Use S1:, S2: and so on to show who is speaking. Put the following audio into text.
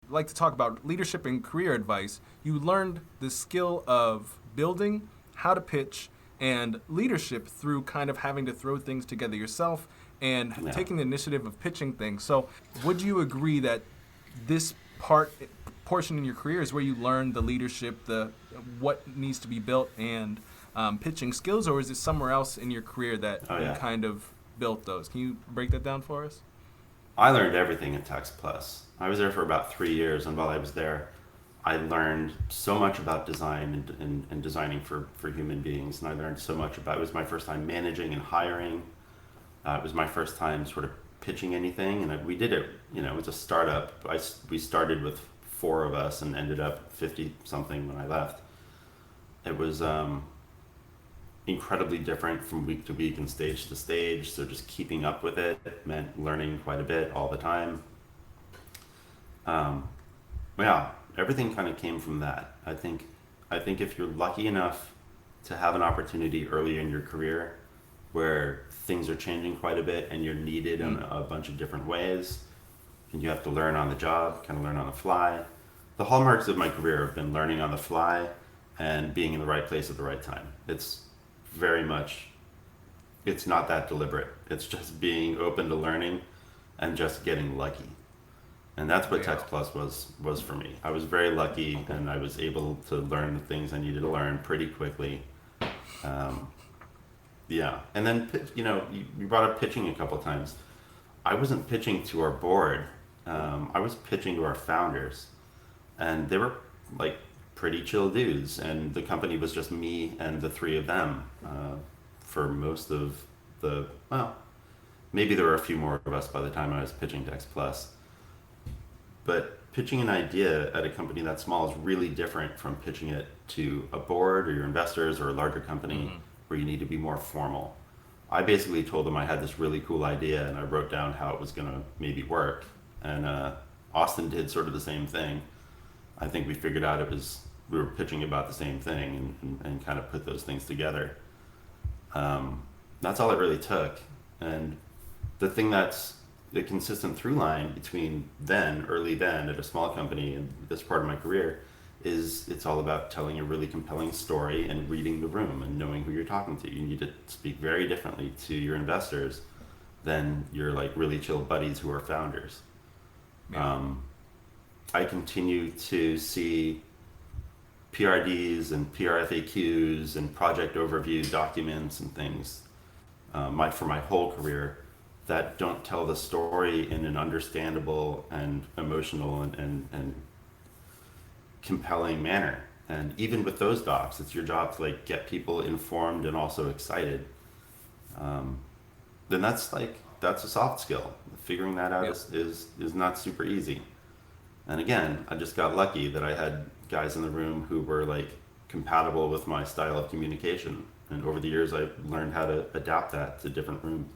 S1: like to talk about leadership and career advice, you learned the skill of building, how to pitch, and leadership through kind of having to throw things together yourself and
S2: Yeah.
S1: taking the initiative of pitching things. So, would you agree that this portion in your career is where you learn the leadership, the what needs to be built, and pitching skills, or is it somewhere else in your career that
S2: Oh
S1: you
S2: yeah.
S1: kind of built those? Can you break that down for us?
S2: I learned everything at TextPlus. I was there for about 3 years, and while I was there, I learned so much about design and designing for human beings. And I learned so much about it. Was my first time managing and hiring. It was my first time sort of pitching anything. And we did it, it was a startup. We started with four of us and ended up 50 something when I left. It was incredibly different from week to week and stage to stage. So just keeping up with it meant learning quite a bit all the time. Um, yeah, everything kind of came from that. I think if you're lucky enough to have an opportunity early in your career where things are changing quite a bit and you're needed in
S1: Mm.
S2: a bunch of different ways, and you have to learn on the job, kind of learn on the fly. The hallmarks of my career have been learning on the fly and being in the right place at the right time. It's very much, it's not that deliberate. It's just being open to learning and just getting lucky. And that's what
S1: Yeah.
S2: TextPlus was for me. I was very lucky, and I was able to learn the things I needed to learn pretty quickly. Um, yeah, and then you brought up pitching a couple times. I wasn't pitching to our board. I was pitching to our founders, and they were like pretty chill dudes. And the company was just me and the three of them for most of well, maybe there were a few more of us by the time I was pitching TextPlus. But pitching an idea at a company that small is really different from pitching it to a board or your investors or a larger company
S1: Hmm.
S2: where you need to be more formal. I basically told them I had this really cool idea and I wrote down how it was going to maybe work. And Austin did sort of the same thing. I think we figured out we were pitching about the same thing and kind of put those things together. That's all it really took. And the thing that's the consistent through line between early then at a small company and this part of my career is it's all about telling a really compelling story and reading the room and knowing who you're talking to. You need to speak very differently to your investors than your like really chill buddies who are founders.
S1: Yeah.
S2: Um, I continue to see PRDs and PRFAQs and project overview documents and things for my whole career that don't tell the story in an understandable and emotional and compelling manner. And even with those docs, it's your job to like get people informed and also excited. Um, then that's a soft skill. Figuring that out
S1: Yeah.
S2: is not super easy. And again, I just got lucky that I had guys in the room who were like compatible with my style of communication. And over the years, I learned how to adapt that to different rooms.